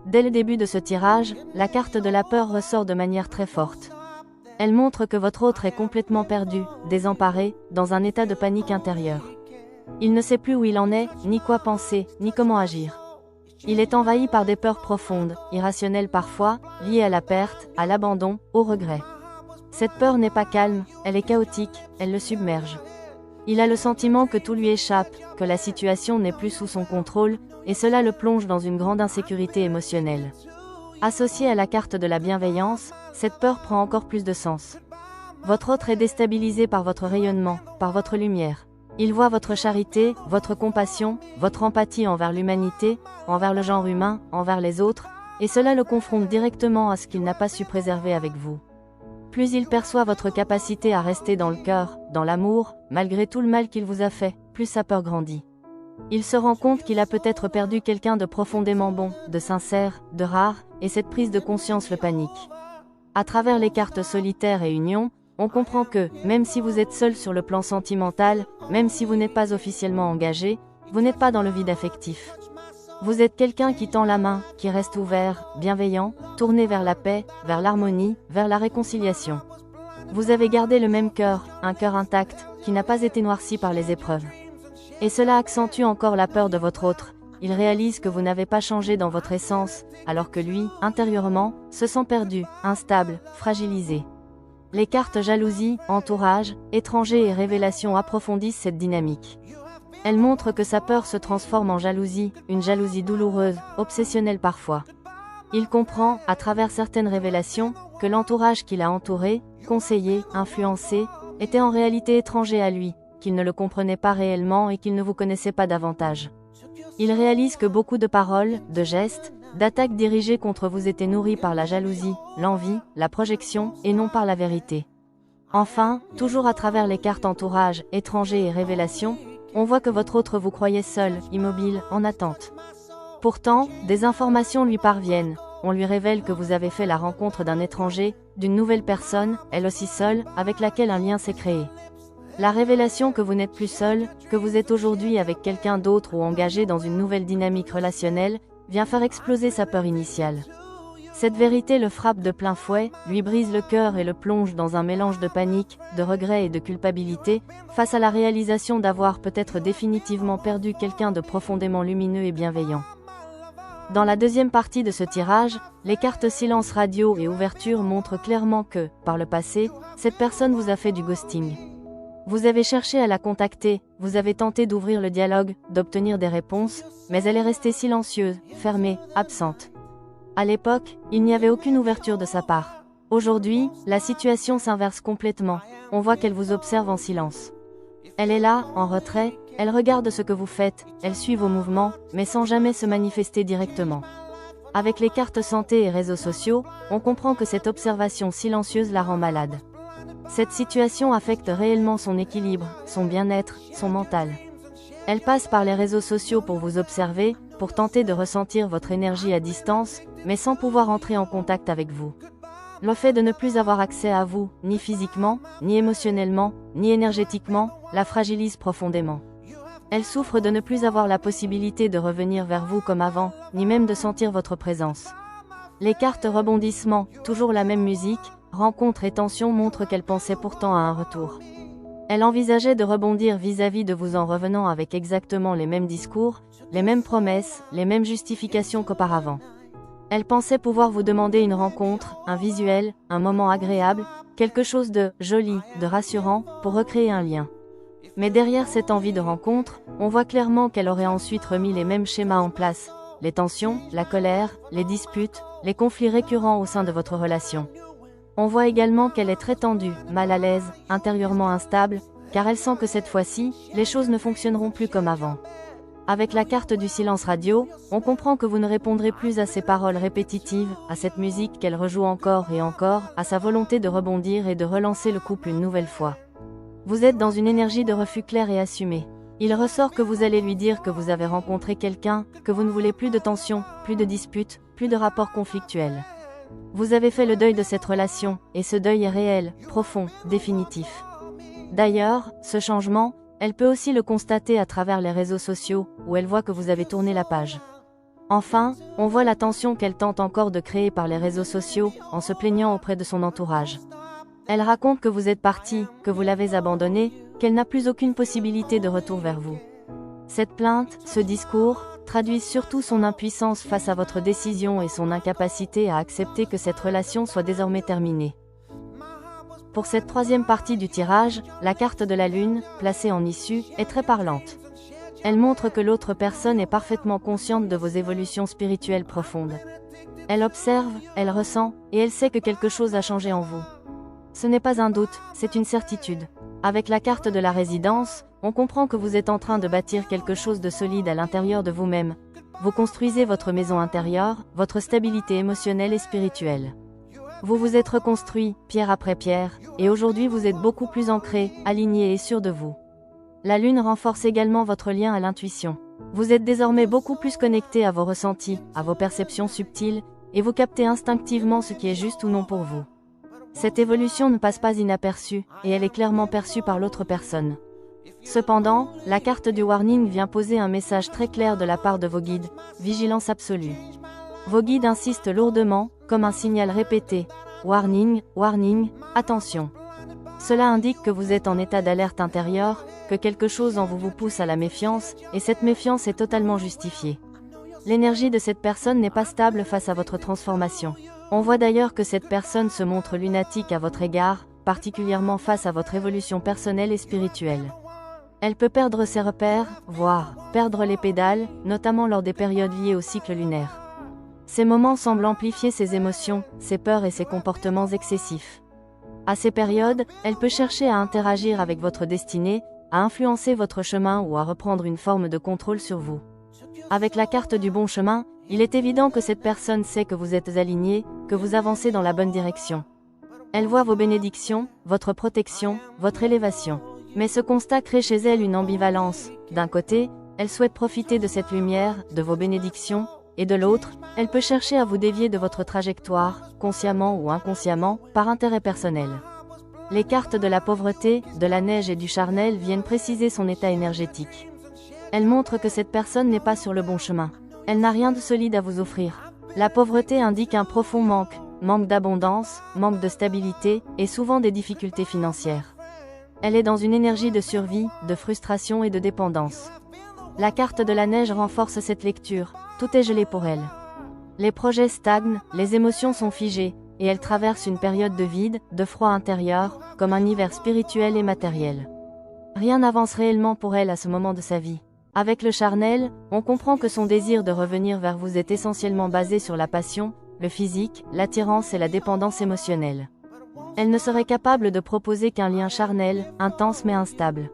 Dès le début de ce tirage, la carte de la peur ressort de manière très forte. Elle montre que votre autre est complètement perdu, désemparé, dans un état de panique intérieure. Il ne sait plus où il en est, ni quoi penser, ni comment agir. Il est envahi par des peurs profondes, irrationnelles parfois, liées à la perte, à l'abandon, au regret. Cette peur n'est pas calme, elle est chaotique, elle le submerge. Il a le sentiment que tout lui échappe, que la situation n'est plus sous son contrôle, et cela le plonge dans une grande insécurité émotionnelle. Associée à la carte de la bienveillance, cette peur prend encore plus de sens. Votre autre est déstabilisé par votre rayonnement, par votre lumière. Il voit votre charité, votre compassion, votre empathie envers l'humanité, envers le genre humain, envers les autres, et cela le confronte directement à ce qu'il n'a pas su préserver avec vous. Plus il perçoit votre capacité à rester dans le cœur, dans l'amour, malgré tout le mal qu'il vous a fait, plus sa peur grandit. Il se rend compte qu'il a peut-être perdu quelqu'un de profondément bon, de sincère, de rare, et cette prise de conscience le panique. À travers les cartes solitaire et union, on comprend que, même si vous êtes seul sur le plan sentimental, même si vous n'êtes pas officiellement engagé, vous n'êtes pas dans le vide affectif. Vous êtes quelqu'un qui tend la main, qui reste ouvert, bienveillant, tourné vers la paix, vers l'harmonie, vers la réconciliation. Vous avez gardé le même cœur, un cœur intact, qui n'a pas été noirci par les épreuves. Et cela accentue encore la peur de votre autre. Il réalise que vous n'avez pas changé dans votre essence, alors que lui, intérieurement, se sent perdu, instable, fragilisé. Les cartes jalousie, entourage, étranger et révélation approfondissent cette dynamique. Elles montrent que sa peur se transforme en jalousie, une jalousie douloureuse, obsessionnelle parfois. Il comprend, à travers certaines révélations, que l'entourage qui l'a entouré, conseillé, influencé, était en réalité étranger à lui, qu'il ne le comprenait pas réellement et qu'il ne vous connaissait pas davantage. Il réalise que beaucoup de paroles, de gestes, d'attaques dirigées contre vous étaient nourries par la jalousie, l'envie, la projection, et non par la vérité. Enfin, toujours à travers les cartes entourage, étranger et révélation, on voit que votre autre vous croyait seul, immobile, en attente. Pourtant, des informations lui parviennent, on lui révèle que vous avez fait la rencontre d'un étranger, d'une nouvelle personne, elle aussi seule, avec laquelle un lien s'est créé. La révélation que vous n'êtes plus seul, que vous êtes aujourd'hui avec quelqu'un d'autre ou engagé dans une nouvelle dynamique relationnelle, vient faire exploser sa peur initiale. Cette vérité le frappe de plein fouet, lui brise le cœur et le plonge dans un mélange de panique, de regret et de culpabilité, face à la réalisation d'avoir peut-être définitivement perdu quelqu'un de profondément lumineux et bienveillant. Dans la deuxième partie de ce tirage, les cartes silence radio et ouverture montrent clairement que, par le passé, cette personne vous a fait du ghosting. Vous avez cherché à la contacter, vous avez tenté d'ouvrir le dialogue, d'obtenir des réponses, mais elle est restée silencieuse, fermée, absente. À l'époque, il n'y avait aucune ouverture de sa part. Aujourd'hui, la situation s'inverse complètement, on voit qu'elle vous observe en silence. Elle est là, en retrait, elle regarde ce que vous faites, elle suit vos mouvements, mais sans jamais se manifester directement. Avec les cartes santé et réseaux sociaux, on comprend que cette observation silencieuse la rend malade. Cette situation affecte réellement son équilibre, son bien-être, son mental. Elle passe par les réseaux sociaux pour vous observer, pour tenter de ressentir votre énergie à distance, mais sans pouvoir entrer en contact avec vous. Le fait de ne plus avoir accès à vous, ni physiquement, ni émotionnellement, ni énergétiquement, la fragilise profondément. Elle souffre de ne plus avoir la possibilité de revenir vers vous comme avant, ni même de sentir votre présence. Les cartes rebondissement, toujours la même musique, rencontre et tension montrent qu'elle pensait pourtant à un retour. Elle envisageait de rebondir vis-à-vis de vous en revenant avec exactement les mêmes discours, les mêmes promesses, les mêmes justifications qu'auparavant. Elle pensait pouvoir vous demander une rencontre, un visuel, un moment agréable, quelque chose de joli, de rassurant, pour recréer un lien. Mais derrière cette envie de rencontre, on voit clairement qu'elle aurait ensuite remis les mêmes schémas en place, les tensions, la colère, les disputes, les conflits récurrents au sein de votre relation. On voit également qu'elle est très tendue, mal à l'aise, intérieurement instable, car elle sent que cette fois-ci, les choses ne fonctionneront plus comme avant. Avec la carte du silence radio, on comprend que vous ne répondrez plus à ces paroles répétitives, à cette musique qu'elle rejoue encore et encore, à sa volonté de rebondir et de relancer le couple une nouvelle fois. Vous êtes dans une énergie de refus claire et assumée. Il ressort que vous allez lui dire que vous avez rencontré quelqu'un, que vous ne voulez plus de tension, plus de disputes, plus de rapports conflictuels. Vous avez fait le deuil de cette relation, et ce deuil est réel, profond, définitif. D'ailleurs, ce changement, Elle peut aussi le constater à travers les réseaux sociaux, où elle voit que vous avez tourné la page. Enfin, on voit la tension qu'elle tente encore de créer par les réseaux sociaux, en se plaignant auprès de son entourage. Elle raconte que vous êtes parti, que vous l'avez abandonné, qu'elle n'a plus aucune possibilité de retour vers vous. Cette plainte, ce discours, traduisent surtout son impuissance face à votre décision et son incapacité à accepter que cette relation soit désormais terminée. Pour cette troisième partie du tirage, la carte de la Lune, placée en issue, est très parlante. Elle montre que l'autre personne est parfaitement consciente de vos évolutions spirituelles profondes. Elle observe, elle ressent, et elle sait que quelque chose a changé en vous. Ce n'est pas un doute, c'est une certitude. Avec la carte de la résidence, on comprend que vous êtes en train de bâtir quelque chose de solide à l'intérieur de vous-même. Vous construisez votre maison intérieure, votre stabilité émotionnelle et spirituelle. Vous vous êtes reconstruit, pierre après pierre, et aujourd'hui vous êtes beaucoup plus ancré, aligné et sûr de vous. La Lune renforce également votre lien à l'intuition. Vous êtes désormais beaucoup plus connecté à vos ressentis, à vos perceptions subtiles, et vous captez instinctivement ce qui est juste ou non pour vous. Cette évolution ne passe pas inaperçue, et elle est clairement perçue par l'autre personne. Cependant, la carte du warning vient poser un message très clair de la part de vos guides, vigilance absolue. Vos guides insistent lourdement, comme un signal répété, warning, warning, attention. Cela indique que vous êtes en état d'alerte intérieure, que quelque chose en vous vous pousse à la méfiance, et cette méfiance est totalement justifiée. L'énergie de cette personne n'est pas stable face à votre transformation. On voit d'ailleurs que cette personne se montre lunatique à votre égard, particulièrement face à votre évolution personnelle et spirituelle. Elle peut perdre ses repères, voire perdre les pédales, notamment lors des périodes liées au cycle lunaire. Ces moments semblent amplifier ses émotions, ses peurs et ses comportements excessifs. À ces périodes, elle peut chercher à interagir avec votre destinée, à influencer votre chemin ou à reprendre une forme de contrôle sur vous. Avec la carte du bon chemin, il est évident que cette personne sait que vous êtes aligné, que vous avancez dans la bonne direction. Elle voit vos bénédictions, votre protection, votre élévation. Mais ce constat crée chez elle une ambivalence. D'un côté, elle souhaite profiter de cette lumière, de vos bénédictions, et de l'autre, elle peut chercher à vous dévier de votre trajectoire, consciemment ou inconsciemment, par intérêt personnel. Les cartes de la pauvreté, de la neige et du charnel viennent préciser son état énergétique. Elles montrent que cette personne n'est pas sur le bon chemin. Elle n'a rien de solide à vous offrir. La pauvreté indique un profond manque d'abondance, manque de stabilité, et souvent des difficultés financières. Elle est dans une énergie de survie, de frustration et de dépendance. La carte de la neige renforce cette lecture, tout est gelé pour elle. Les projets stagnent, les émotions sont figées, et elle traverse une période de vide, de froid intérieur, comme un hiver spirituel et matériel. Rien n'avance réellement pour elle à ce moment de sa vie. Avec le charnel, on comprend que son désir de revenir vers vous est essentiellement basé sur la passion, le physique, l'attirance et la dépendance émotionnelle. Elle ne serait capable de proposer qu'un lien charnel, intense mais instable.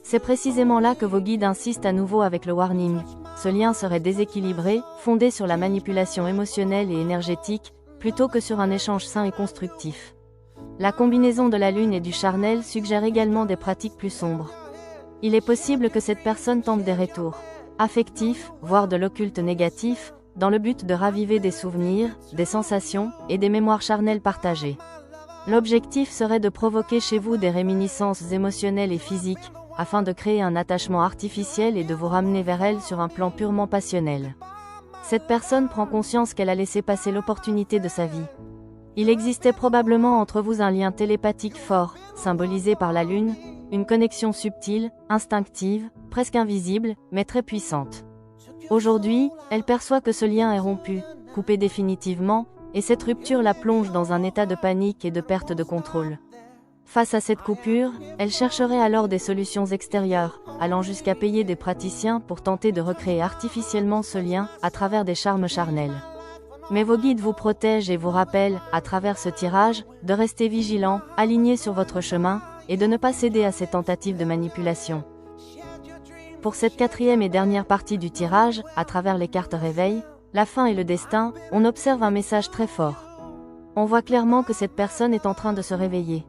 C'est précisément là que vos guides insistent à nouveau avec le warning. Ce lien serait déséquilibré, fondé sur la manipulation émotionnelle et énergétique, plutôt que sur un échange sain et constructif. La combinaison de la lune et du charnel suggère également des pratiques plus sombres. Il est possible que cette personne tente des retours affectifs, voire de l'occulte négatif, dans le but de raviver des souvenirs, des sensations et des mémoires charnelles partagées. L'objectif serait de provoquer chez vous des réminiscences émotionnelles et physiques, afin de créer un attachement artificiel et de vous ramener vers elle sur un plan purement passionnel. Cette personne prend conscience qu'elle a laissé passer l'opportunité de sa vie. Il existait probablement entre vous un lien télépathique fort, symbolisé par la lune, une connexion subtile, instinctive, presque invisible, mais très puissante. Aujourd'hui, elle perçoit que ce lien est rompu, coupé définitivement, et cette rupture la plonge dans un état de panique et de perte de contrôle. Face à cette coupure, elle chercherait alors des solutions extérieures, allant jusqu'à payer des praticiens pour tenter de recréer artificiellement ce lien, à travers des charmes charnels. Mais vos guides vous protègent et vous rappellent, à travers ce tirage, de rester vigilant, aligné sur votre chemin, et de ne pas céder à ces tentatives de manipulation. Pour cette quatrième et dernière partie du tirage, à travers les cartes réveil, la fin et le destin, on observe un message très fort. On voit clairement que cette personne est en train de se réveiller.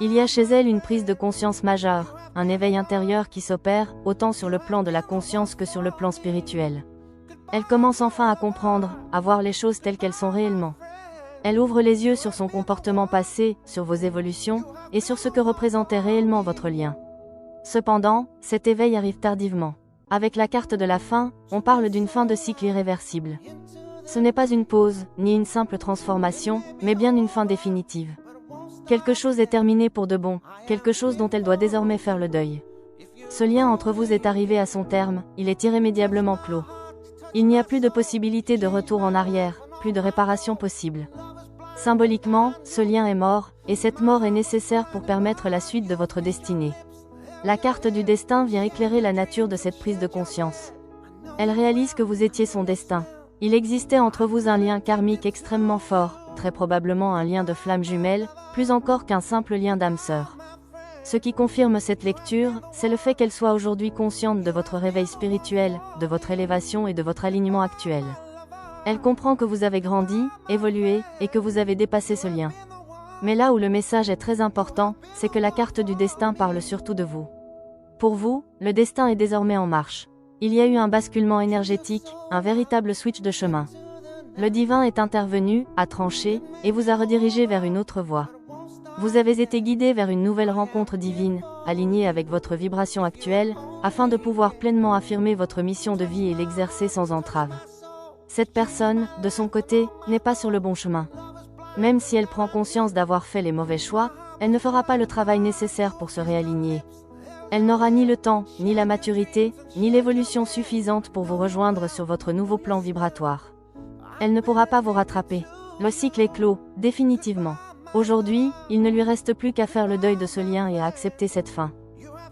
Il y a chez elle une prise de conscience majeure, un éveil intérieur qui s'opère, autant sur le plan de la conscience que sur le plan spirituel. Elle commence enfin à comprendre, à voir les choses telles qu'elles sont réellement. Elle ouvre les yeux sur son comportement passé, sur vos évolutions, et sur ce que représentait réellement votre lien. Cependant, cet éveil arrive tardivement. Avec la carte de la fin, on parle d'une fin de cycle irréversible. Ce n'est pas une pause, ni une simple transformation, mais bien une fin définitive. Quelque chose est terminé pour de bon, quelque chose dont elle doit désormais faire le deuil. Ce lien entre vous est arrivé à son terme, il est irrémédiablement clos. Il n'y a plus de possibilité de retour en arrière, plus de réparation possible. Symboliquement, ce lien est mort, et cette mort est nécessaire pour permettre la suite de votre destinée. La carte du destin vient éclairer la nature de cette prise de conscience. Elle réalise que vous étiez son destin. Il existait entre vous un lien karmique extrêmement fort, très probablement un lien de flamme jumelle, plus encore qu'un simple lien d'âme sœur. Ce qui confirme cette lecture, c'est le fait qu'elle soit aujourd'hui consciente de votre réveil spirituel, de votre élévation et de votre alignement actuel. Elle comprend que vous avez grandi, évolué, et que vous avez dépassé ce lien. Mais là où le message est très important, c'est que la carte du destin parle surtout de vous. Pour vous, le destin est désormais en marche. Il y a eu un basculement énergétique, un véritable switch de chemin. Le divin est intervenu, a tranché, et vous a redirigé vers une autre voie. Vous avez été guidé vers une nouvelle rencontre divine, alignée avec votre vibration actuelle, afin de pouvoir pleinement affirmer votre mission de vie et l'exercer sans entrave. Cette personne, de son côté, n'est pas sur le bon chemin. Même si elle prend conscience d'avoir fait les mauvais choix, elle ne fera pas le travail nécessaire pour se réaligner. Elle n'aura ni le temps, ni la maturité, ni l'évolution suffisante pour vous rejoindre sur votre nouveau plan vibratoire. Elle ne pourra pas vous rattraper. Le cycle est clos, définitivement. Aujourd'hui, il ne lui reste plus qu'à faire le deuil de ce lien et à accepter cette fin.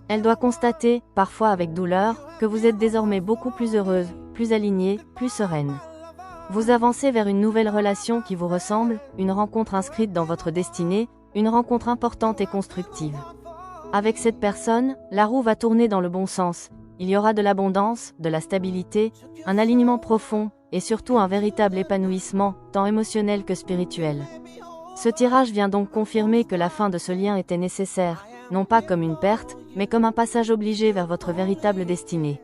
Elle doit constater, parfois avec douleur, que vous êtes désormais beaucoup plus heureuse, plus alignée, plus sereine. Vous avancez vers une nouvelle relation qui vous ressemble, une rencontre inscrite dans votre destinée, une rencontre importante et constructive. Avec cette personne, la roue va tourner dans le bon sens. Il y aura de l'abondance, de la stabilité, un alignement profond, et surtout un véritable épanouissement, tant émotionnel que spirituel. Ce tirage vient donc confirmer que la fin de ce lien était nécessaire, non pas comme une perte, mais comme un passage obligé vers votre véritable destinée.